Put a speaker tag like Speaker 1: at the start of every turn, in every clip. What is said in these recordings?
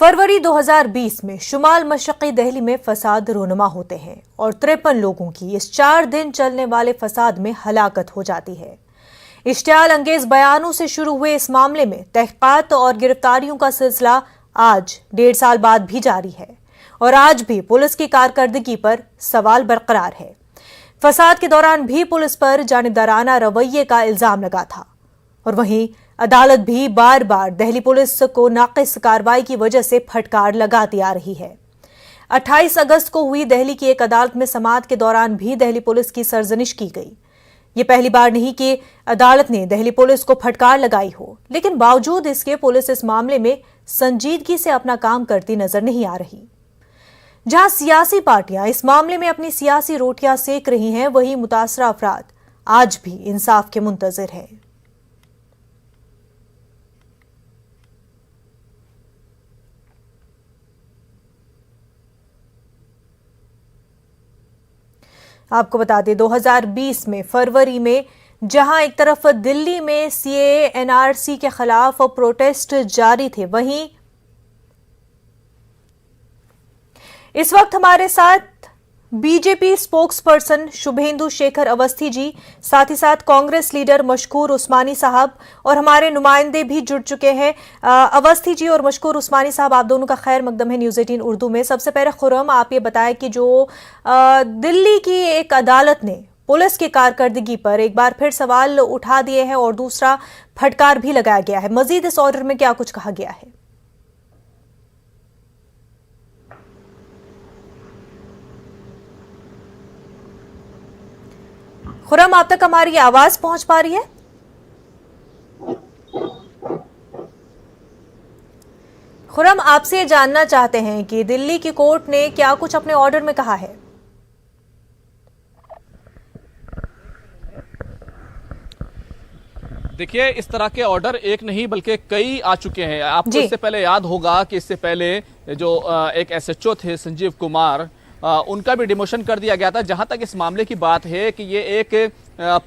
Speaker 1: फरवरी 2020 में शुमाल मशरक़ी दिल्ली में फसाद रोनुमा होते हैं और 53 लोगों की इस 4 दिन चलने वाले फसाद में हलाकत हो जाती है। इश्तियाल अंगेज बयानों से शुरू हुए इस मामले में तहक़ीक़ात और गिरफ्तारियों का सिलसिला आज 1.5 साल बाद भी जारी है और आज भी पुलिस की कारकर्दगी पर सवाल बरकरार है। फसाद के दौरान भी पुलिस पर जानिबदाराना रवैये का इल्जाम लगा था और वहीं अदालत भी बार बार दिल्ली पुलिस को नाक़िस कार्रवाई की वजह से फटकार लगाती आ रही है। 28 अगस्त को हुई दिल्ली की एक अदालत में समाअत के दौरान भी दिल्ली पुलिस की सरजनिश की गई। ये पहली बार नहीं कि अदालत ने दिल्ली पुलिस को फटकार लगाई हो, लेकिन बावजूद इसके पुलिस इस मामले में संजीदगी से अपना काम करती नजर नहीं आ रही। जहां सियासी पार्टियां इस मामले में अपनी सियासी रोटियां सेक रही हैं, वहीं मुतासरा अफराद आज भी इंसाफ के मुंतजिर हैं। आपको बता दें 2020 में फरवरी में जहां एक तरफ दिल्ली में सीएए एनआरसी के खिलाफ प्रोटेस्ट जारी थे, वहीं इस वक्त हमारे साथ BJP spokesperson Shubhendu Shekhar Awasthi ji, साथ ही साथ कांग्रेस लीडर मशकूर उस्मानी साहब और हमारे नुमाइंदे भी जुड़ चुके हैं। अवस्थी जी और मशकूर उस्मानी साहब, आप दोनों का खैर मकदम है न्यूज़ 18 उर्दू में। सबसे पहले खुर्रम, आप ये बताएं कि जो दिल्ली की एक अदालत ने पुलिस की कारकर्दगी पर एक बार फिर सवाल उठा दिए हैं और दूसरा फटकार भी लगाया गया है, मजीद इस ऑर्डर में क्या कुछ कहा गया है? खुर्रम, आप तक हमारी आवाज पहुंच पा रही है? खुर्रम, आपसे जानना चाहते हैं कि दिल्ली की कोर्ट ने क्या कुछ अपने ऑर्डर में कहा है?
Speaker 2: देखिए, इस तरह के ऑर्डर एक नहीं बल्कि कई आ चुके हैं। आपको इससे पहले याद होगा कि इससे पहले जो एक एसएचओ थे संजीव कुमार, उनका भी डिमोशन कर दिया गया था। जहां तक इस मामले की बात है कि ये एक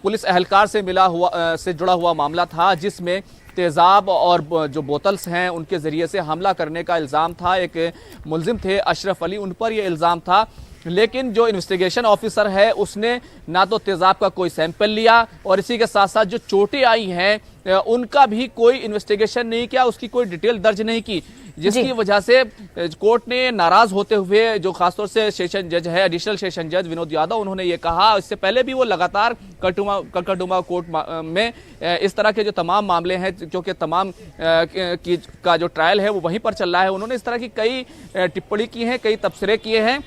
Speaker 2: पुलिस एहलकार से जुड़ा हुआ मामला था, जिसमें तेजाब और जो बोतल्स हैं उनके जरिए से हमला करने का इल्ज़ाम था। एक मुलजिम थे अशरफ अली, उन पर यह इल्ज़ाम था, लेकिन जो इन्वेस्टिगेशन ऑफिसर है उसने ना तो तेजाब का कोई सैंपल लिया और इसी के साथ साथ जो चोटें आई हैं उनका भी कोई इन्वेस्टिगेशन नहीं किया, उसकी कोई डिटेल दर्ज नहीं की, जिसकी वजह से कोर्ट ने नाराज होते हुए, जो खासतौर से सेशन जज है, एडिशनल सेशन जज विनोद यादव, उन्होंने ये कहा। इससे पहले भी वो लगातार कड़कड़डुमा कोर्ट में इस तरह के जो तमाम मामले हैं, क्योंकि तमाम का जो ट्रायल है वो वहीं पर चल रहा है, उन्होंने इस तरह की कई टिप्पणी की है, कई तबसरे किए हैं।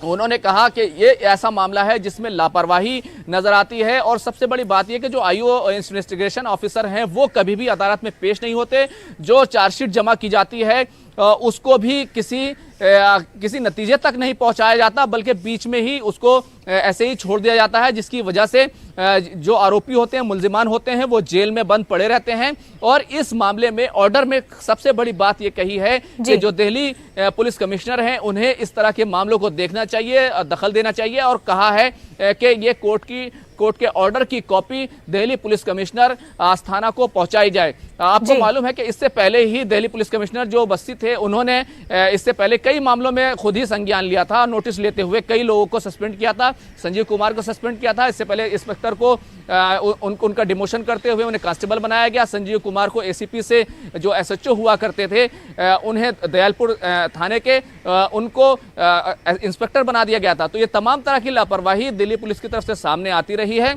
Speaker 2: उन्होंने कहा कि ये ऐसा मामला है जिसमें लापरवाही नजर आती है और सबसे बड़ी बात यह कि जो आईओ इन्वेस्टिगेशन ऑफिसर हैं वो कभी भी अदालत में पेश नहीं होते। जो चार्जशीट जमा की जाती है उसको भी किसी नतीजे तक नहीं पहुंचाया जाता, बल्कि बीच में ही उसको ऐसे ही छोड़ दिया जाता है, जिसकी वजह से जो आरोपी होते हैं, मुल्जिमान होते हैं, वो जेल में बंद पड़े रहते हैं। और इस मामले में ऑर्डर में सबसे बड़ी बात यह कही है कि जो दिल्ली पुलिस कमिश्नर हैं उन्हें इस तरह के मामलों को देखना चाहिए, दखल देना चाहिए, और कहा है कि ये कोर्ट के ऑर्डर की कॉपी दिल्ली पुलिस कमिश्नर आस्थाना को पहुंचाई जाए। आपको मालूम है कि इससे पहले ही दिल्ली पुलिस कमिश्नर जो बस्ती थे, उन्होंने इससे पहले कई मामलों में खुद ही संज्ञान लिया था, नोटिस लेते हुए कई लोगों को सस्पेंड किया था। संजीव कुमार को सस्पेंड किया था, इससे पहले इंस्पेक्टर को उनका डिमोशन करते हुए उन्हें कांस्टेबल बनाया गया। संजीव कुमार को एसीपी से जो एसएचओ हुआ करते थे उन्हें दयालपुर थाने के उनको इंस्पेक्टर बना दिया गया था। तो ये तमाम तरह की लापरवाही दिल्ली पुलिस की तरफ से सामने आती रही है।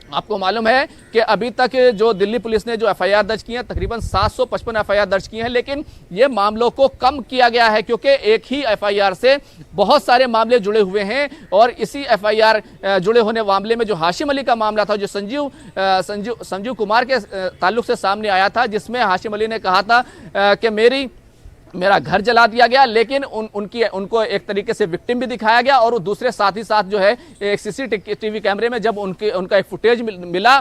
Speaker 2: आपको मालूम है कि अभी तक जो दिल्ली पुलिस ने जो एफआईआर दर्ज की है, तकरीबन 755 एफआईआर दर्ज की हैं, लेकिन ये मामलों को कम किया गया है क्योंकि एक ही एफआईआर से बहुत सारे मामले जुड़े हुए हैं। और इसी एफआईआर जुड़े होने मामले में जो हाशिम अली का मामला था, जो संजीव कुमार के ताल्लुक से सामने आया था, जिसमें हाशिम अली ने कहा था कि मेरा घर जला दिया गया, लेकिन उनको एक तरीके से विक्टिम भी दिखाया गया और दूसरे साथ ही साथ जो है एक सीसीटीवी कैमरे में जब उनका एक फुटेज मिला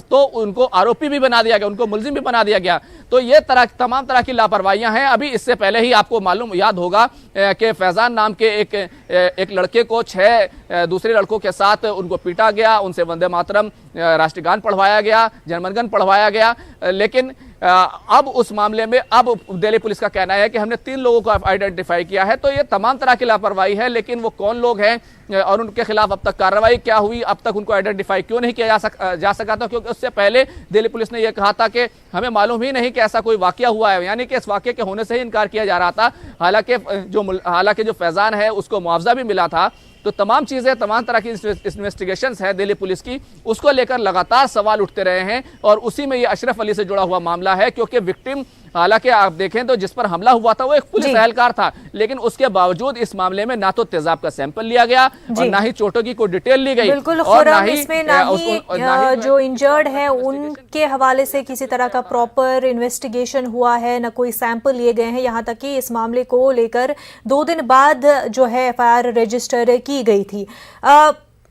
Speaker 2: तो उनको आरोपी भी बना दिया गया, उनको मुलजिम भी बना दिया गया। तो ये तमाम तरह की लापरवाहियां हैं। अभी इससे पहले ही आपको मालूम याद होगा कि फैजान नाम के एक लड़के को 6 दूसरे लड़कों के साथ उनको पीटा गया, उनसे वंदे मातरम राष्ट्रगान पढ़वाया गया, जनगण पढ़वाया गया, लेकिन अब उस मामले में अब दिल्ली पुलिस का कहना है कि हमने 3 लोगों को आइडेंटिफाई किया है। तो ये तमाम तरह की लापरवाही है, लेकिन वो कौन लोग हैं और उनके खिलाफ अब तक कार्रवाई क्या हुई, अब तक उनको आइडेंटिफाई क्यों नहीं किया जा सका था, क्योंकि उससे पहले दिल्ली पुलिस ने यह कहा था कि हमें मालूम ही नहीं कि ऐसा कोई वाकया हुआ है, यानी कि इस वाकये के होने से ही इनकार किया जा रहा था। हालांकि जो फैजान है उसको मुआवजा भी मिला था। तो तमाम चीजें, तमाम तरह की इन्वेस्टिगेशंस है दिल्ली पुलिस की, उसको लेकर लगातार सवाल उठते रहे हैं। और उसी में ये अशरफ अली से जुड़ा हुआ मामला है, क्योंकि विक्टिम, हालांकि आप देखें तो जिस पर हमला हुआ था वो एक पुलिस एहलकार था, लेकिन उसके बावजूद इस मामले में ना तो तेजाब का सैंपल लिया गया और ना ही चोटों की कोई डिटेल ली गई।
Speaker 1: बिल्कुल,
Speaker 2: और ना ही
Speaker 1: जो इंजर्ड है उनके हवाले से किसी तरह का प्रॉपर इन्वेस्टिगेशन हुआ है, ना कोई सैंपल लिए गए हैं। यहाँ तक कि इस मामले को लेकर 2 दिन बाद जो है FIR रजिस्टर की गई थी।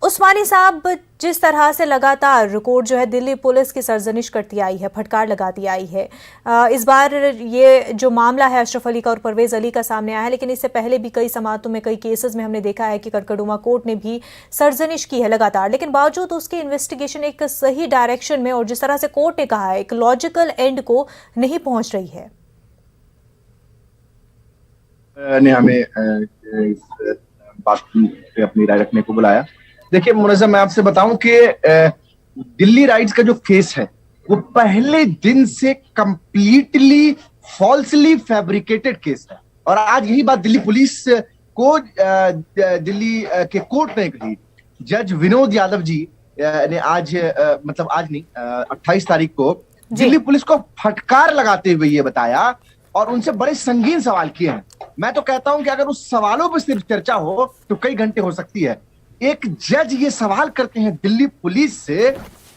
Speaker 1: उस्मानी साहब, जिस तरह से लगातार कोर्ट जो है दिल्ली पुलिस की सरजनिश करती आई है, फटकार लगाती आई है, इस बार ये जो मामला है अशरफ अली का और परवेज अली का सामने आया है, लेकिन इससे पहले भी कई समातों में, कई केसेस में हमने देखा है कि कड़कड़ुमा कोर्ट ने भी सरजनिश की है लगातार, लेकिन बावजूद उसकी इन्वेस्टिगेशन एक सही डायरेक्शन में और जिस तरह से कोर्ट ने कहा है एक लॉजिकल एंड को नहीं पहुंच रही है।
Speaker 3: ने हमें इस बात पे अपनी राय रखने को बुलाया। देखिए मुनज़्ज़म, मैं आपसे बताऊं कि दिल्ली राइट्स का जो केस है वो पहले दिन से कंप्लीटली फॉल्सली फैब्रिकेटेड केस है। और आज यही बात दिल्ली पुलिस को दिल्ली के कोर्ट ने कही। जज विनोद यादव जी ने आज आज नहीं, 28 तारीख को दिल्ली पुलिस को फटकार लगाते हुए ये बताया और उनसे बड़े संगीन सवाल किए हैं। मैं तो कहता हूं कि अगर उस सवालों पर सिर्फ चर्चा हो तो कई घंटे हो सकती है। एक जज ये सवाल करते हैं दिल्ली पुलिस से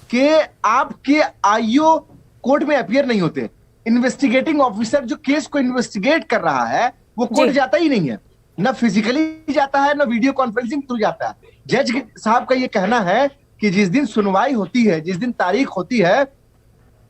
Speaker 3: कि आपके आईओ कोर्ट में अपीयर नहीं होते। इन्वेस्टिगेटिंग ऑफिसर जो केस को इन्वेस्टिगेट कर रहा है वो कोर्ट जाता ही नहीं है, ना फिजिकली जाता है, ना वीडियो कॉन्फ्रेंसिंग थ्रू जाता है। जज साहब का ये कहना है कि जिस दिन सुनवाई होती है, जिस दिन तारीख होती है,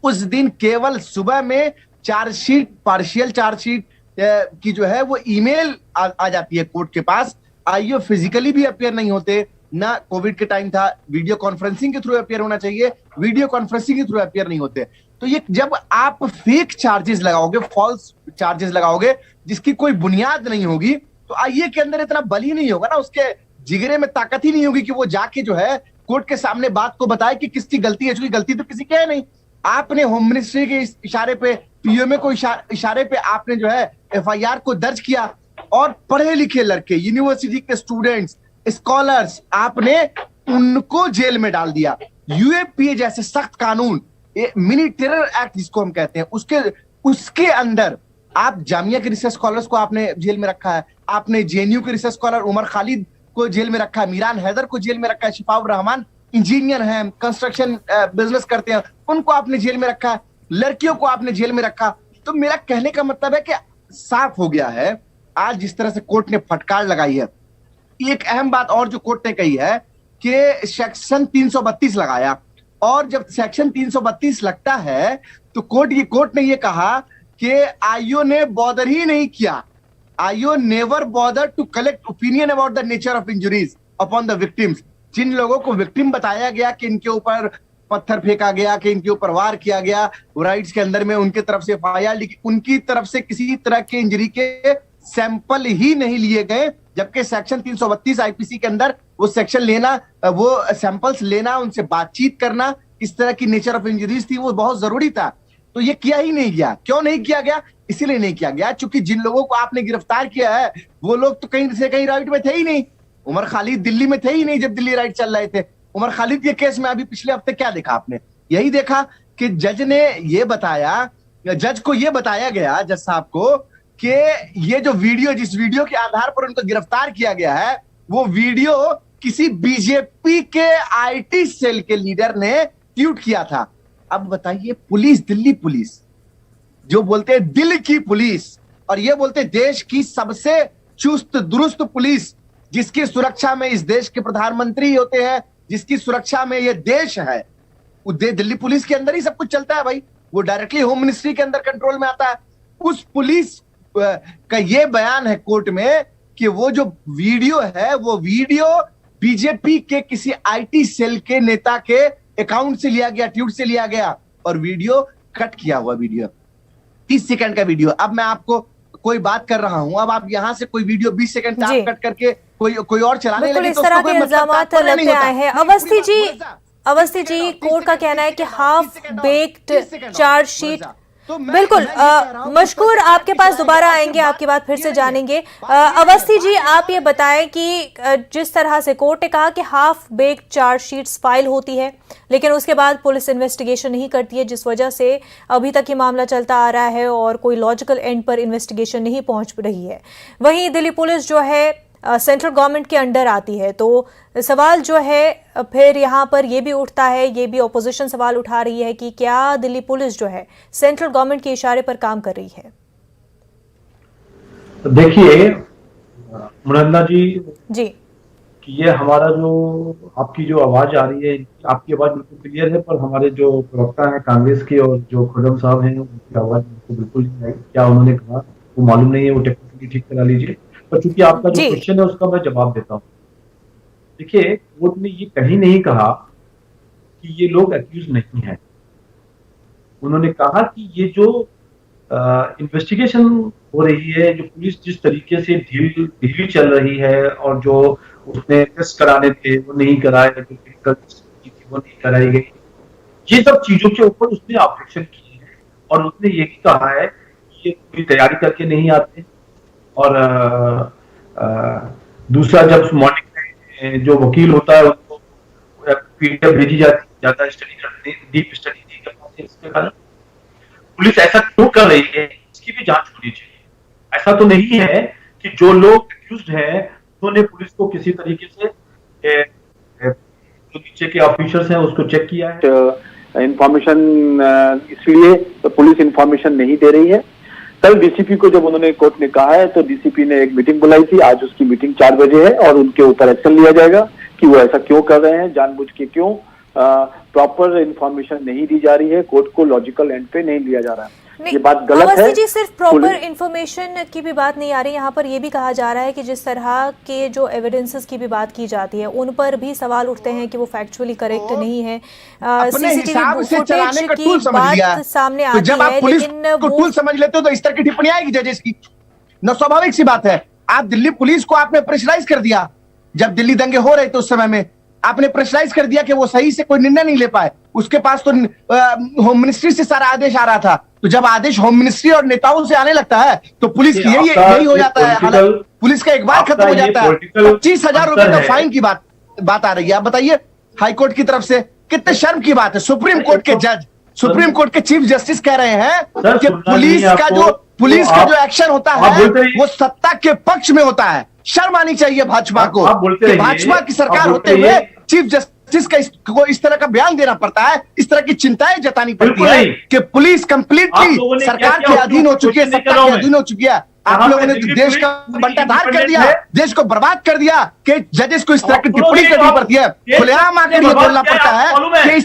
Speaker 3: उस दिन केवल सुबह में चार्जशीट, पार्शियल चार्जशीट की जो है वो ईमेल आ जाती है कोर्ट के पास। आईओ फिजिकली भी अपीयर नहीं होते, ना कोविड के टाइम था, वीडियो कॉन्फ्रेंसिंग के थ्रू अपीयर होना चाहिए, वीडियो कॉन्फ्रेंसिंग के थ्रू अपीयर नहीं होते। तो ये जब आप फेक चार्जेस लगाओगे, फॉल्स चार्जेस लगाओगे जिसकी कोई बुनियाद नहीं होगी, तो आईए के अंदर इतना बल ही नहीं होगा ना, उसके जिगरे में ताकत ही नहीं होगी कि वो जाके जो है कोर्ट के सामने बात को बताए कि किसकी गलती है, क्योंकि गलती तो किसी की है नहीं। आपने होम मिनिस्ट्री के इशारे पे, पीएमए को इशारे पे आपने जो है एफआईआर को दर्ज किया और पढ़े लिखे लड़के, यूनिवर्सिटी के स्टूडेंट्स, स्कॉलर्स, आपने उनको जेल में डाल दिया। यूएपीए जैसे सख्त कानून, मिनी टेरर एक्ट जिसको हम कहते हैं, उसके अंदर आप जामिया के रिसर्च स्कॉलर्स को आपने जेल में रखा है, आपने जेएनयू के रिसर्च स्कॉलर उमर खालिद को जेल में रखा है, मीरान हैदर को जेल में रखा है, शिफाउर रहमान इंजीनियर हैं, कंस्ट्रक्शन बिजनेस करते हैं, उनको आपने जेल में रखा है, लड़कियों को आपने जेल में रखा। तो मेरा कहने का मतलब है कि साफ हो गया है आज जिस तरह से कोर्ट ने फटकार लगाई है। एक अहम बात और जो कोर्ट ने कही है कि सेक्शन 332 लगाया, और जब सेक्शन 332 लगता है तो कोर्ट ने ये कहा कि आईओ ने बॉदर ही नहीं किया, IO never bother to collect opinion about the nature of injuries upon the victims. जिन लोगों को विक्टिम बताया गया कि इनके ऊपर पत्थर फेंका गया, कि इनके ऊपर वार किया गया, राइट्स के अंदर में उनके तरफ से एफआईआर लिखी, उनकी तरफ से किसी तरह के इंजरी के सैंपल ही नहीं लिए गए, जबकि सेक्शन 332 आईपीसी के अंदर वो सेक्शन लेना, वो सैंपल्स लेना, उनसे बातचीत करना, इस तरह की नेचर ऑफ इंजरीज थी, वो बहुत जरूरी था। तो ये किया ही नहीं गया। क्यों नहीं किया गया? इसीलिए नहीं किया गया क्योंकि जिन लोगों को आपने गिरफ्तार किया है वो लोग तो कहीं से कहीं राइट में थे ही नहीं। उमर खालिद दिल्ली में थे ही नहीं जब दिल्ली राइट चल रहे थे। उमर खालिद के केस में अभी पिछले हफ्ते क्या देखा आपने? यही देखा कि जज ने ये बताया, जज को ये बताया गया, जज साहब को, कि ये जो वीडियो, जिस वीडियो के आधार पर उनको गिरफ्तार किया गया है, वो वीडियो किसी बीजेपी के आईटी सेल के लीडर ने ट्वीट किया था। अब बताइए, पुलिस, दिल्ली पुलिस जो बोलते हैं दिल की पुलिस, और ये बोलते हैं देश की सबसे चुस्त दुरुस्त पुलिस, जिसकी सुरक्षा में इस देश के प्रधानमंत्री होते हैं, जिसकी सुरक्षा में ये देश है, वो दिल्ली पुलिस के अंदर ही सब कुछ चलता है भाई। वो डायरेक्टली होम मिनिस्ट्री के अंदर कंट्रोल में आता है। उस पुलिस का ये बयान है कोर्ट में कि वो जो वीडियो है वो वीडियो बीजेपी के किसी आईटी सेल के नेता के अकाउंट से लिया गया, ट्वीट से लिया गया, और वीडियो कट किया हुआ वीडियो, 30 सेकंड का वीडियो। अब मैं आपको कोई बात कर रहा हूं, अब आप यहां से कोई वीडियो 20 सेकंड का कट करके कोई और चलाने लगे
Speaker 1: इस तरह के इल्जामात लगते आए हैं। अवस्थी जी, कोर्ट का कहना है कि हाफ बेक्ड चार्जशीट। बिल्कुल मशकूर, आपके पास दोबारा आएंगे, आपकी बात फिर से जानेंगे। अवस्थी जी, आप ये बताएं कि जिस तरह से कोर्ट ने कहा कि हाफ बेक्ड चार्जशीट्स फाइल होती है, लेकिन उसके बाद पुलिस इन्वेस्टिगेशन नहीं करती है, जिस वजह से अभी तक ये मामला चलता आ रहा है और कोई लॉजिकल एंड पर इन्वेस्टिगेशन नहीं पहुंच रही है। वहीं दिल्ली पुलिस जो है सेंट्रल गवर्नमेंट के अंडर आती है, तो सवाल जो है फिर यहाँ पर ये भी उठता है, ये भी ऑपोजिशन सवाल उठा रही है कि क्या दिल्ली पुलिस जो है सेंट्रल गवर्नमेंट के इशारे पर काम कर रही है?
Speaker 4: देखिए मुनन्ना जी
Speaker 1: कि
Speaker 4: ये हमारा जो आपकी जो आवाज आ रही है, आपकी आवाज बिल्कुल क्लियर है, पर हमारे जो प्रवक्ता हैं कांग्रेस के और जो खुर्रम साहब हैं, उनकी आवाज बिल्कुल नहीं आई। क्या उन्होंने कहा वो मालूम नहीं है, वो टेक्निकली ठीक करा लीजिए। पर चूंकि आपका जो क्वेश्चन है उसका मैं जवाब देता हूँ। देखिए, कोर्ट ने ये कहीं नहीं कहा कि ये लोग अक्यूज नहीं है। उन्होंने कहा कि ये जो इन्वेस्टिगेशन हो रही है, जो पुलिस जिस तरीके से ढीली चल रही है, और जो उसने टेस्ट कराने थे वो नहीं कराए, वो नहीं कराई गई, ये सब चीजों के ऊपर उसने ऑब्जेक्शन किए हैं। और उसने ये भी कहा है कि ये कोई तैयारी करके नहीं आते। और दूसरा, जब मॉर्निंग में जो वकील होता है उनको पीडीएफ भेजी जाता है स्टडी करने, डीप स्टडी नहीं कर पाते। इसके कारण पुलिस ऐसा क्यों कर रही है, इसकी भी जांच होनी चाहिए। ऐसा तो नहीं है कि जो लोग एक्यूज्ड हैं उन्होंने पुलिस को किसी तरीके से जो नीचे के ऑफिसर्स हैं उसको चेक किया है।
Speaker 5: इंफॉर्मेशन इसलिए तो पुलिस इंफॉर्मेशन नहीं दे रही है। कल डीसीपी को जब उन्होंने कोर्ट ने कहा है तो डीसीपी ने एक मीटिंग बुलाई थी। आज उसकी मीटिंग 4 बजे है और उनके ऊपर एक्शन लिया जाएगा कि वो ऐसा क्यों कर रहे हैं, जानबूझ के क्यों प्रॉपर इंफॉर्मेशन नहीं दी जा रही है, कोर्ट को लॉजिकल एंड पे नहीं लिया जा रहा है। ये बात गलत है।
Speaker 1: जी, सिर्फ प्रॉपर इंफॉर्मेशन की भी बात नहीं आ रही, यहाँ पर ये भी कहा जा रहा है कि जिस तरह के जो एविडेंसेस की भी बात की जाती है उन पर भी सवाल उठते हैं कि वो फैक्चुअली करेक्ट नहीं है। सीसीटीवी फुटेज की बात सामने आती है, लेकिन
Speaker 3: वो टूल समझ लेते हो तो इस तरह की टिप्पणी आएगी जजेस की। न स्वाभाविक सी बात है। आप दिल्ली पुलिस को आपने प्रेशराइज कर दिया। जब दिल्ली दंगे हो रहे थे उस समय में आपने प्रेशराइज कर दिया कि वो सही से कोई निर्णय नहीं ले पाए। उसके पास तो होम मिनिस्ट्री से सारा आदेश आ रहा था। तो जब आदेश होम मिनिस्ट्री और नेताओं से आने लगता है तो पुलिस की यही हो जाता है। हालांकि पुलिस का एक बार खत्म हो जाता है। 25,000 रुपए तो फाइन की बात आ रही है। आप बताइए, हाईकोर्ट की तरफ से कितने शर्म की बात है। सुप्रीम कोर्ट के जज, सुप्रीम कोर्ट के चीफ जस्टिस कह रहे हैं कि पुलिस का जो एक्शन होता है वो सत्ता के पक्ष में होता है। शर्म आनी चाहिए भाजपा को। भाजपा की सरकार होते हुए चीफ जस्टिस का इस तरह का बयान देना पड़ता है, इस तरह की चिंताएं जतानी पड़ती है कि पुलिस कंप्लीटली सरकार के अधीन हो चुकी है, सत्ता के अधीन हो चुकी है। आप लोगों ने देश का बंटाधार कर दिया, देश को बर्बाद कर दिया कि जजेस को इस तरह की टिप्पणी करनी पड़ती है। खुलेआम आकर ये बोलना पड़ता है कि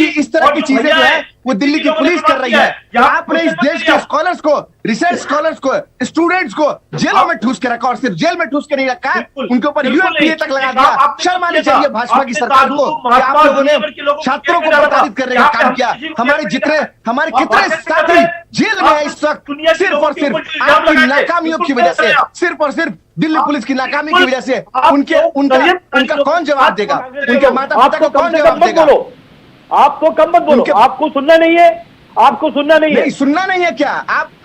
Speaker 3: इस तरह की चीजें जो है वो दिल्ली की पुलिस कर रही है। आपने इस देश के स्कॉलर्स को, रिसर्च स्कॉलर्स को, स्टूडेंट्स को जेलों में ठूस के रखा, और सिर्फ जेल में ठूस के नहीं रखा है, उनके ऊपर यूएपीए तक लगा दिया। शर्म आनी चाहिए भाजपा की सरकार को कि आप लोगों ने छात्रों को प्रताड़ित करने का काम किया। हमारे कितने साथी जेल में है इस वक्त, सिर्फ और सिर्फ आपकी नाकामियों की वजह से, सिर्फ और सिर्फ दिल्ली पुलिस की नाकामी की वजह से। उनका कौन जवाब देगा? उनके माता पिता को कौन जवाब देगा?
Speaker 5: आप तो कम मत बोलो। आपको सुनना नहीं है, आपको सुनना नहीं है।
Speaker 3: सुनना नहीं है क्या?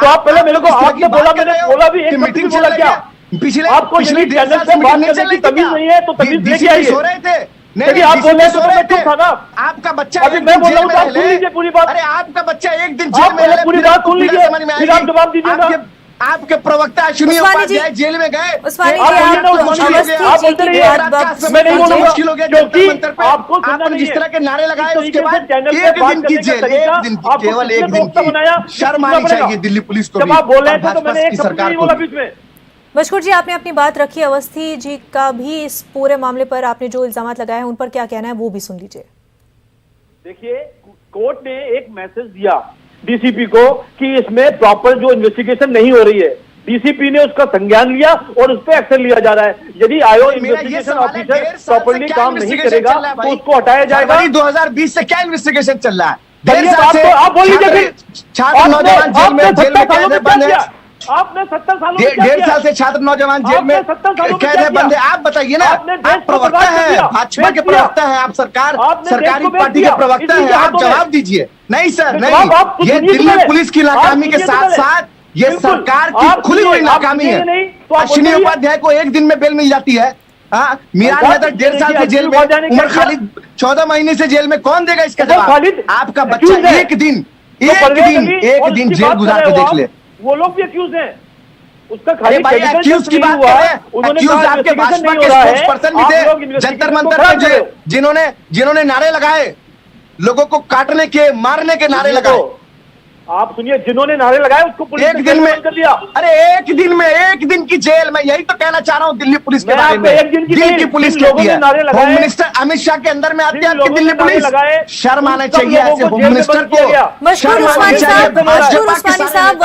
Speaker 5: तो आप पहले मेरे को आपने बोला, मैंने बोला भी एक मीटिंग बोला क्या? आपको पिछले चैनल से बात करने की तमीज नहीं है तो तमीज लेके आइए।
Speaker 3: सो रहे थे
Speaker 5: नहीं, आप बोल रहे थे तो ना।
Speaker 3: आपका बच्चा
Speaker 5: अभी मैं बोल रहा हूँ, आप सुन लीजिए पूरी बात।
Speaker 3: अरे आपका बच्चा एक दिन जेल में,
Speaker 5: पूरी बात सुन लीजिए, फिर आप जवाब दीजिएगा।
Speaker 3: आपके प्रवक्ता अश्विनी उपाध्याय जेल में गए। आपने जिस तरह के नारे लगाए उसके बाद एक दिन की जेल, एक दिन की, केवल एक दिन की। शर्म आनी चाहिए दिल्ली पुलिस को।
Speaker 5: आप बोल रहे थे तो मैंने एक शब्द नहीं बोला बीच में।
Speaker 1: मशकूर जी, आपने अपनी बात रखी। अवस्थी जी का भी इस पूरे मामले पर आपने जो इल्जाम लगाए हैं उन पर क्या कहना है वो भी सुन लीजिए।
Speaker 5: देखिए, कोर्ट ने एक मैसेज दिया डीसीपी को कि इसमें प्रॉपर जो इन्वेस्टिगेशन नहीं हो रही है। डीसीपी ने उसका संज्ञान लिया और उस पर एक्शन लिया जा रहा है। यदि आयोग इन्वेस्टिगेशन ऑफिसर प्रॉपर्ली काम नहीं करेगा तो उसको हटाया जाएगा।
Speaker 3: 2020 से क्या इन्वेस्टिगेशन चल रहा है? डेढ़ साल से
Speaker 5: आप बोल लीजिए
Speaker 3: छात्र नौजवान जेल में कैद बंद है।
Speaker 5: आपने 70 सालों में
Speaker 3: डेढ़ साल से छात्र नौजवान जेल में कैद है, बंद है। आप बताइए ना, आप प्रवक्ता है, भाजपा के प्रवक्ता है, आप सरकारी पार्टी के प्रवक्ता है, आप जवाब दीजिए। नहीं सर, नहीं, ये दिल्ली पुलिस की नाकामी के साथ साथ ये सरकार की खुली हुई नाकामी है। अश्विनी उपाध्याय को एक दिन में बेल मिल जाती है। हाँ, मीरान हैदर 1.5 साल से जेल में, उमर खालिद 14 महीने से जेल में, कौन देगा इसका जवाब? आपका बच्चा एक दिन जेल गुजार के देख ले।
Speaker 5: वो लोग भी एक्यूज हैं, उसका
Speaker 3: अरे भाई एक्यूज की बात कर रहे हैं, एक्यूज आपके भाजपा के स्पोक्स पर्सन भी थे जंतर मंतर में, जिन्होंने नारे लगाए, लोगों को काटने के, मारने के नारे लगाए।
Speaker 5: आप सुनिए, जिन्होंने नारे लगाए उसको पुलिस
Speaker 3: एक दिन में
Speaker 5: कर दिया।
Speaker 3: अरे एक दिन की जेल में, यही तो कहना चाह रहा हूँ दिल्ली पुलिस के बारे में। दिल्ली की पुलिस के होम मिनिस्टर अमित शाह के अंदर में आती है आपकी दिल्ली पुलिस। शर्म आना चाहिए ऐसे होम मिनिस्टर को।
Speaker 1: मशकूर उस्मानी साहब,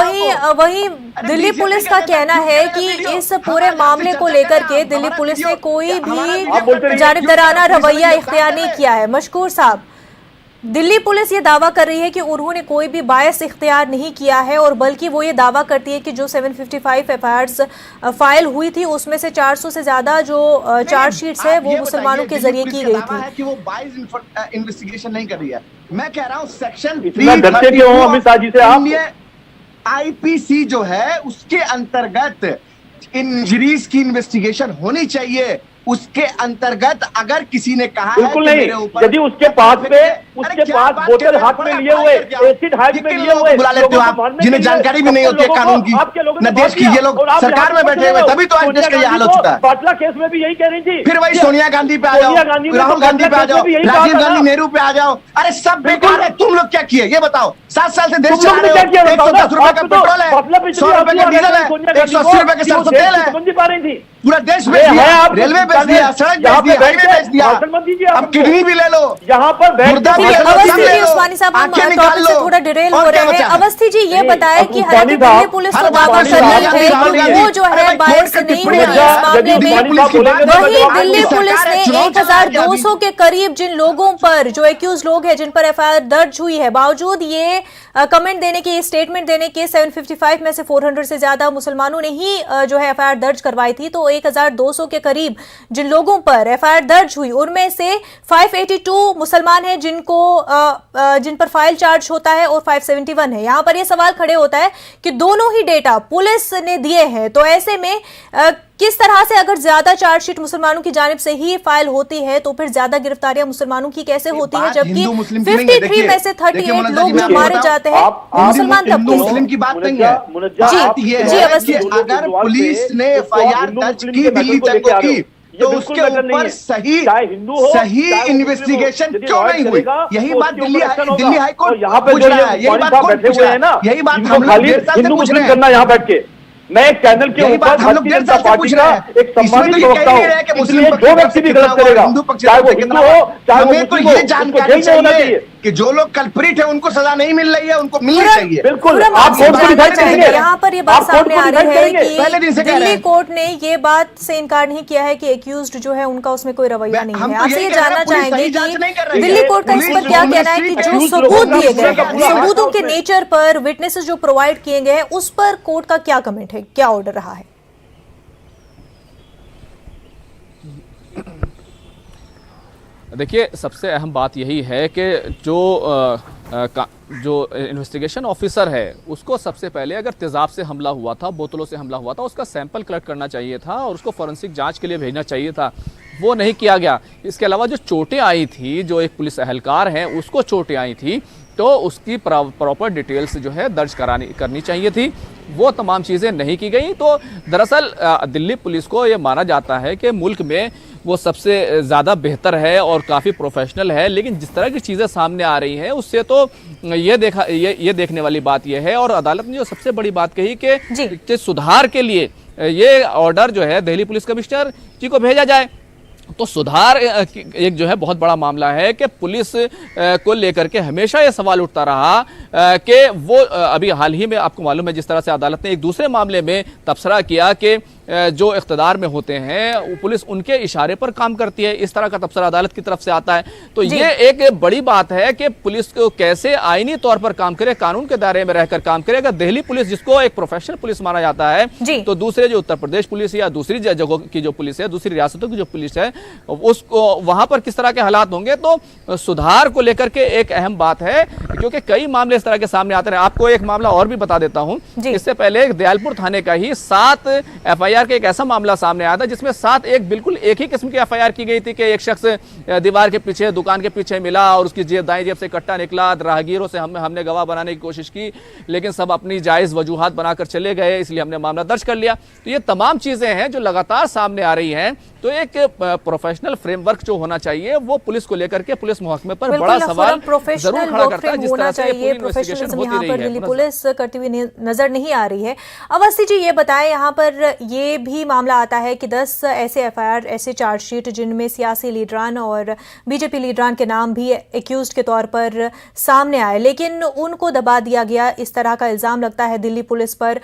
Speaker 1: वही दिल्ली पुलिस का कहना है कि इस पूरे मामले को लेकर के दिल्ली पुलिस ने कोई भी जानिबदाराना रवैया इख्तियार नहीं किया है। मशकूर साहब, दिल्ली पुलिस ये दावा कर रही है कि उन्होंने कोई भी बायस इख्तियार नहीं किया है, और बल्कि वो ये दावा करती है कि जो 755 एफआईआर्स फाइल हुई थी उसमें से 400 से ज्यादा जो चार्जशीट्स है वो मुसलमानों के जरिए की गई थी।
Speaker 3: कि वो बायस इन्वेस्टिगेशन नहीं कर रही है। मैं कह रहा हूँ सेक्शन
Speaker 5: अमित शाह जी से आप
Speaker 3: आईपीसी जो है उसके अंतर्गत इंजरीज की इन्वेस्टिगेशन होनी चाहिए। उसके अंतर्गत अगर किसी ने कहा
Speaker 5: बिल्कुल
Speaker 3: है
Speaker 5: नहीं, यदि उसके पास बोतल हाथ में लिए हुए, एसिड हाथ में लिए हुए
Speaker 3: बुला लेते हो आप, जिन्हें जानकारी भी नहीं होती है कानून की, न देश की। ये लोग सरकार में बैठे हुए, तभी तो आज देश का ये हाल हो चुका है।
Speaker 5: पाटला केस में भी यही कह रही थी।
Speaker 3: फिर वही सोनिया गांधी पे आ जाओ, राहुल गांधी पे आ जाओ, राजीव गांधी नेहरू पे आ जाओ। अरे सब बेकार है। तुम लोग क्या किए ये बताओ? 7 साल से देश चला रहे हो। 110 रुपए का पेट्रोल है, 100 रुपए का डीजल है, 180 रुपए का सरसों तेल है। पूरा देश बेच दिया, रेलवे बेच दिया, सड़क बेच दी, हाईवे बेच दिया। अब किडनी भी ले लो,
Speaker 5: यहाँ पर
Speaker 1: अवस्थी जी, उस्मानी साहब, हम टॉपिक से थोड़ा डिरेल हो रहे हैं। अवस्थी जी ये बताएं कि हालांकि दिल्ली पुलिस को दावा कर रही है कि वो जो है बायस नहीं हुई इस मामले में, वही दिल्ली पुलिस ने 1200 के करीब जिन लोगों पर, जो एक्यूज लोग हैं, जिन पर एफआईआर दर्ज हुई है, बावजूद ये कमेंट देने के, स्टेटमेंट देने के 755 में से 400 से ज्यादा मुसलमानों ने ही जो है एफआईआर दर्ज करवाई थी। तो 1200 के करीब जिन लोगों पर एफआईआर दर्ज हुई उनमें से 582 मुसलमान हैं जिन पर फाइल चार्ज होता है, और 571 है। यहां पर यह सवाल खड़े होता है कि दोनों ही डेटा पुलिस ने दिए हैं, तो ऐसे में किस तरह से अगर ज्यादा चार्जशीट मुसलमानों की जानिब से ही फाइल होती है तो फिर ज्यादा गिरफ्तारियां मुसलमानों की कैसे होती है, जबकि 53 में से 38 लोग जो मारे जाते हैं मुसलमान तबके से।
Speaker 3: मुस्लिम की बात नहीं है जी अवस्थी, अगर पुलिस ने एफआईआर दर्ज की दिल्ली दंगों की तो उसके ऊपर सही इन्वेस्टिगेशन क्यों नहीं हुई? यही बात दिल्ली हाईकोर्ट पूछ रहा है, यही बात कोर्ट पूछ रहा है, यही बात हम लोग देर साल से पूछ रहे हैं।
Speaker 5: यहाँ बैठ के मैं एक चैनल के ऊपर
Speaker 3: हम लोग देर साल से पूछ रहे हैं।
Speaker 5: एक सम्मानित प्रवक्ता हूं, इसलिए जो व्यक्ति भी गलत करेगा, चाहे वो हिंदू हो चाहे वो मुस्लिम हो,
Speaker 3: ये जानकारी चाहिए कि जो लोग कल्प्रिट है उनको सजा नहीं मिल रही है, उनको मिलनी चाहिए।
Speaker 5: बिल्कुल, आप कोर्ट को दिखाई देंगे।
Speaker 1: यहाँ पर ये बात सामने आ रही है कि दिल्ली कोर्ट ने ये बात से इनकार नहीं किया है कि एक्यूज्ड जो है उनका उसमें कोई रवैया नहीं है। आपसे ये जानना चाहेंगे कि दिल्ली कोर्ट का इस पर क्या कहना है कि जो सबूत दिए गए हैं, सबूतों के नेचर पर, विटनेसेस जो प्रोवाइड किए गए हैं, उस पर कोर्ट का क्या कमेंट है, क्या ऑर्डर रहा है?
Speaker 2: देखिए, सबसे अहम बात यही है कि जो इन्वेस्टिगेशन ऑफिसर है उसको सबसे पहले अगर तेजाब से हमला हुआ था, बोतलों से हमला हुआ था, उसका सैंपल कलेक्ट करना चाहिए था और उसको फॉरेंसिक जांच के लिए भेजना चाहिए था। वो नहीं किया गया। इसके अलावा जो चोटें आई थी, जो एक पुलिस एहलकार है उसको चोटें आई थी, तो उसकी प्रॉपर डिटेल्स जो है दर्ज करनी चाहिए थी। वो तमाम चीज़ें नहीं की गई। तो दरअसल दिल्ली पुलिस को ये माना जाता है कि मुल्क में वो सबसे ज़्यादा बेहतर है और काफ़ी प्रोफेशनल है, लेकिन जिस तरह की चीज़ें सामने आ रही हैं उससे तो ये देखने वाली बात ये है। और अदालत ने जो सबसे बड़ी बात कही कि सुधार के लिए ये ऑर्डर जो है दिल्ली पुलिस कमिश्नर जी को भेजा जाए। तो सुधार एक जो है बहुत बड़ा मामला है कि पुलिस को लेकर के हमेशा ये सवाल उठता रहा कि वो अभी हाल ही में आपको मालूम है जिस तरह से अदालत ने एक दूसरे मामले में तबसरा किया कि जो इख्तिदार में होते हैं वो पुलिस उनके इशारे पर काम करती है। इस तरह का तबसरा अदालत की तरफ से आता है। तो ये एक बड़ी बात है कि पुलिस को कैसे आईनी तौर पर काम करे, कानून के दायरे में रहकर काम करे। अगर दिल्ली पुलिस, जिसको एक प्रोफेशनल पुलिस माना जाता है, तो दूसरे जो उत्तर प्रदेश पुलिस या दूसरी जगहों की जो पुलिस है, दूसरी रियासतों की जो पुलिस है, उसको वहां पर किस तरह के हालात होंगे, तो सुधार को लेकर के एक अहम बात है, क्योंकि कई मामले इस तरह के सामने आते हैं। आपको एक मामला और भी बता देता हूं। इससे पहले दयालपुर थाने का ही 7 एफआईआर का एक ऐसा मामला सामने आया था जिसमें 7 बिल्कुल एक ही किस्म की एफआईआर की गई थी कि एक शख्स दीवार के पीछे, दुकान के पीछे मिला और उसकी दाएं जेब से कट्टा निकला। राहगीरों से हमने गवाह बनाने की कोशिश की, लेकिन सब अपनी जायज वजूहात बनाकर चले गए, इसलिए हमने मामला दर्ज कर लिया। तो ये तमाम चीजें हैं जो लगातार सामने आ रही हैं। तो एक प्रोफेशनल फ्रेमवर्क जो होना चाहिए वो पुलिस को लेकर के पुलिस महकमे पर बड़ा सवाल जरूर खड़ा करता है, जिस तरह से पूरी इन्वेस्टिगेशन होती रही है।
Speaker 1: दिल्ली पुलिस करती हुई नजर नहीं आ रही है। अवस्थी जी, ये बताएं, यहाँ पर ये भी मामला आता है कि 10 ऐसे एफआईआर, ऐसे चार्जशीट जिनमें सियासी लीडरान और बीजेपी लीडरान के नाम भी एक्यूज्ड के तौर पर सामने आए, लेकिन उनको दबा दिया गया, इस तरह का इल्जाम लगता है दिल्ली पुलिस पर।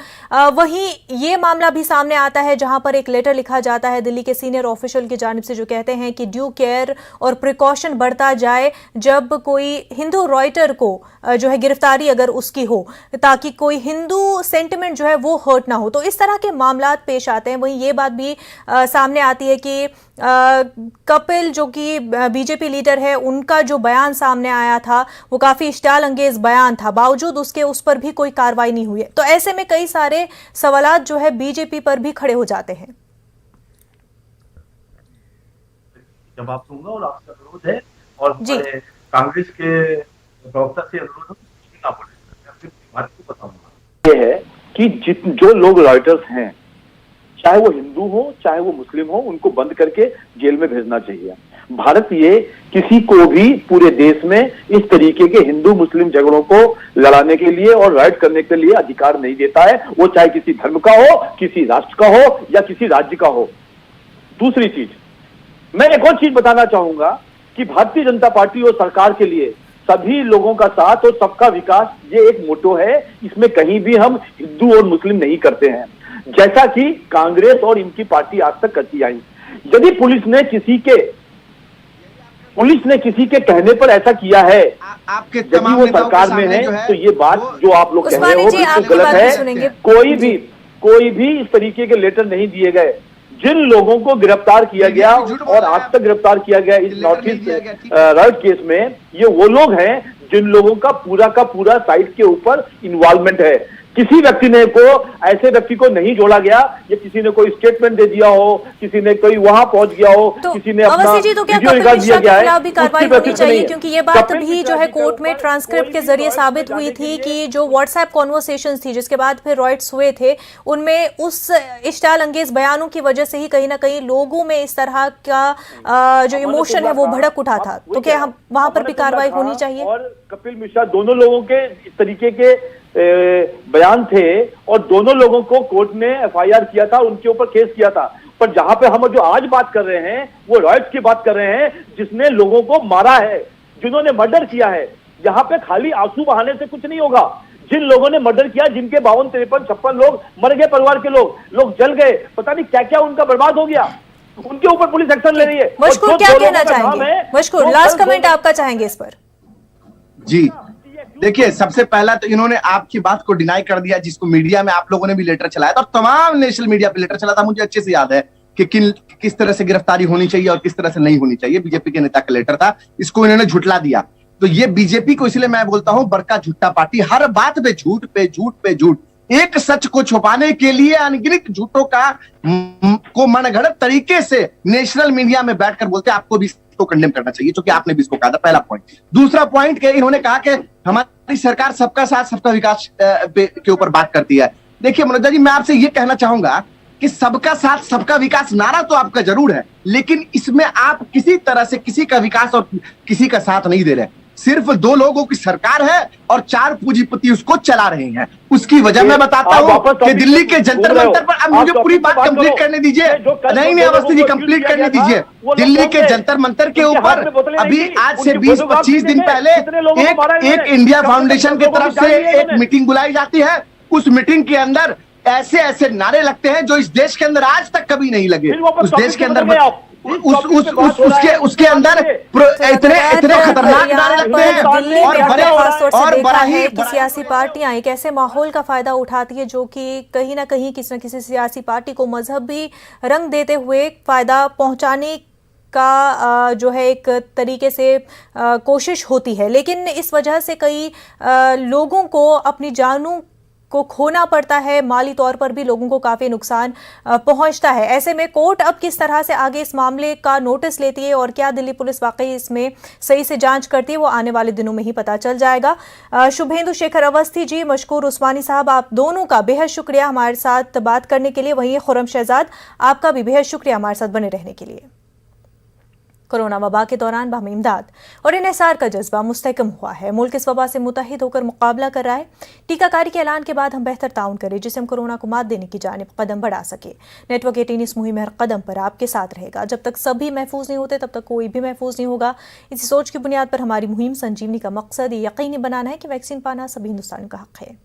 Speaker 1: वहीं ये मामला भी सामने आता है जहां पर एक लेटर लिखा जाता है दिल्ली के सीनियर ऑफिशियल की जानिब से, जो कहते हैं कि ड्यू केयर और प्रिकॉशन बढ़ता जाए जब कोई हिंदू राइटर को जो है गिरफ्तारी अगर उसकी हो, ताकि कोई हिंदू सेंटिमेंट जो है वो हर्ट ना हो। तो इस तरह के मामलात पेश आते हैं। वहीं ये बात भी सामने आती है कि कपिल जो कि बीजेपी लीडर है, उनका जो बयान सामने आया था वो काफी इश्तियाल अंगेज बयान था, बावजूद उसके उस पर भी कोई कार्रवाई नहीं हुई है। तो ऐसे में कई सारे सवालात जो है बीजेपी पर भी खड़े हो जाते हैं।
Speaker 4: जवाब दूंगा और आपका अनुरोध है और कांग्रेस के प्रवक्ता से अनुरोध ना पड़े, बात को बताऊंगा।
Speaker 5: ये है कि जो लोग रॉयटर्स हैं, चाहे वो हिंदू हो चाहे वो मुस्लिम हो, उनको बंद करके जेल में भेजना चाहिए। भारत ये किसी को भी पूरे देश में इस तरीके के हिंदू मुस्लिम झगड़ों को लड़ाने के लिए और राइट करने के लिए अधिकार नहीं देता है, वो चाहे किसी धर्म का हो, किसी राष्ट्र का हो या किसी राज्य का हो। दूसरी चीज, मैं एक और चीज बताना चाहूंगा कि भारतीय जनता पार्टी और सरकार के लिए सभी लोगों का साथ और सबका विकास ये एक मोटो है। इसमें कहीं भी हम हिंदू और मुस्लिम नहीं करते हैं, जैसा कि कांग्रेस और इनकी पार्टी आज तक करती आई। यदि पुलिस ने किसी के कहने पर ऐसा किया है,
Speaker 3: आपके
Speaker 5: यदि वो सरकार में है, तो ये बात जो आप लोग कह रहे हो बिल्कुल गलत है। कोई भी इस तरीके के लेटर नहीं दिए गए। जिन लोगों को गिरफ्तार किया गया और आज तक गिरफ्तार किया गया इस नॉर्थ ईस्ट राइट केस में, ये वो लोग हैं जिन लोगों का पूरा साइट के ऊपर इन्वॉल्वमेंट है। किसी व्यक्ति ने को ऐसे व्यक्ति को नहीं जोड़ा गया, या किसी ने कोई स्टेटमेंट दे दिया हो, किसी ने कोई वहां पहुंच गया हो,
Speaker 1: तो
Speaker 5: किसी ने अपना
Speaker 1: वीडियो निकाल दिया गया है, भी कार्रवाई होनी चाहिए, क्योंकि ये बात भी जो है कोर्ट में ट्रांसक्रिप्ट के जरिए साबित हुई थी कि जो व्हाट्सएप कॉन्वर्सेशंस थी जिसके बाद फिर रॉयट्स हुए थे, उनमें उस इश्तियाल अंगेज बयानों की वजह से ही कहीं ना कहीं लोगों में इस तरह का जो इमोशन है वो भड़क उठा था। तो क्या वहां पर भी कार्रवाई होनी चाहिए?
Speaker 5: और कपिल मिश्रा दोनों लोगों के इस तरीके के बयान थे और दोनों लोगों को कोर्ट ने एफआईआर किया था, उनके ऊपर केस किया था। पर जहां पे हम जो आज बात कर रहे हैं वो रॉयट्स की बात कर रहे हैं, जिसने लोगों को मारा है, जिन्होंने मर्डर किया है। यहाँ पे खाली आंसू बहाने से कुछ नहीं होगा। जिन लोगों ने मर्डर किया, जिनके 52, 53, 56 लोग मर गए, परिवार के लोग जल गए, पता नहीं क्या क्या उनका बर्बाद हो गया, उनके ऊपर पुलिस एक्शन ले रही है।
Speaker 1: मशकूर, क्या कहना चाहेंगे? मशकूर, लास्ट कमेंट आपका चाहेंगे इस पर?
Speaker 3: जी देखिए, सबसे पहला तो इन्होंने आपकी बात को डिनाई कर दिया, जिसको मीडिया में आप लोगों ने भी लेटर चलाया था और तमाम नेशनल मीडिया पे लेटर चला था। मुझे अच्छे से याद है कि किस तरह से गिरफ्तारी होनी चाहिए और किस तरह से नहीं होनी चाहिए। बीजेपी के नेता का लेटर था, इसको इन्होंने झुठला दिया। तो ये बीजेपी को इसलिए मैं बोलता हूं बड़का झूठा पार्टी, हर बात पे झूठ पे झूठ पे झूठ, एक सच को छुपाने के लिए अनगिनत झूठों को मनगढ़ंत तरीके से नेशनल मीडिया में बैठकर बोलते हैं। आपको भी इसको कंडेम करना चाहिए, क्योंकि आपने भी इसको कहा था, पहला पॉइंट। दूसरा पॉइंट के इन्होंने कहा कि हमारी सरकार सबका साथ सबका विकास के ऊपर बात करती है। देखिए मनोज जी, मैं आपसे ये कहना चाहूंगा कि सबका साथ सबका विकास नारा तो आपका जरूर है, लेकिन इसमें आप किसी तरह से किसी का विकास और किसी का साथ नहीं दे रहे। सिर्फ 2 लोगों की सरकार है और 4 पूंजीपति उसको चला रहे हैं। उसकी वजह मैं बताता हूं कि दिल्ली के जंतर मंतर पर, अब मुझे पूरी बात कंप्लीट करने दीजिए। नहीं अवस्थी जी, कंप्लीट करने दीजिए। दिल्ली के जंतर मंतर के ऊपर अभी आज से 20-25 दिन पहले एक इंडिया फाउंडेशन की तरफ से एक मीटिंग बुलाई जाती है। उस मीटिंग के अंदर ऐसे ऐसे नारे लगते हैं जो इस देश के अंदर आज तक कभी नहीं लगे।
Speaker 5: फिर वापस
Speaker 3: उस देश के अंदर उसके अंदर इतने इतने खतरनाक नारे लगते हैं और बड़े और बड़ा ही
Speaker 1: कि सियासी पार्टियां एक ऐसे माहौल का फायदा उठाती है जो कि कहीं ना कहीं किसी न किसी सियासी पार्टी को मजहबी रंग देते हुए फायदा पहुंचाने का जो है एक तरीके से कोशिश होती है, लेकिन इस वजह से कई लोगों को अपनी जानों को खोना पड़ता है, माली तौर पर भी लोगों को काफी नुकसान पहुंचता है। ऐसे में कोर्ट अब किस तरह से आगे इस मामले का नोटिस लेती है और क्या दिल्ली पुलिस वाकई इसमें सही से जांच करती है, वो आने वाले दिनों में ही पता चल जाएगा। शुभेंदु शेखर अवस्थी जी, मशकूर उस्मानी साहब, आप दोनों का बेहद शुक्रिया हमारे साथ बात करने के लिए। वहीं खुर्रम शहजाद, आपका भी बेहद शुक्रिया हमारे साथ बने रहने के लिए। कोरोना वबा के दौरान बाहमी इमदाद और इन्हिसार का जज्बा मुस्तहकम हुआ है। मुल्क इस वबा से मुतहिद होकर मुकाबला कर रहा है। टीकाकारी के ऐलान के बाद हम बेहतर ताउन करें जिससे हम कोरोना को मात देने की जानिब कदम बढ़ा सके। नेटवर्क 18 इस मुहिम में हर कदम पर आपके साथ रहेगा। जब तक सभी महफूज नहीं होते तब तक कोई भी महफूज नहीं होगा। इसी सोच की बुनियाद पर हमारी मुहिम संजीवनी का मकसद ये यकीनी बनाना है कि वैक्सीन पाना सभी हिंदुस्तानियों का हक है।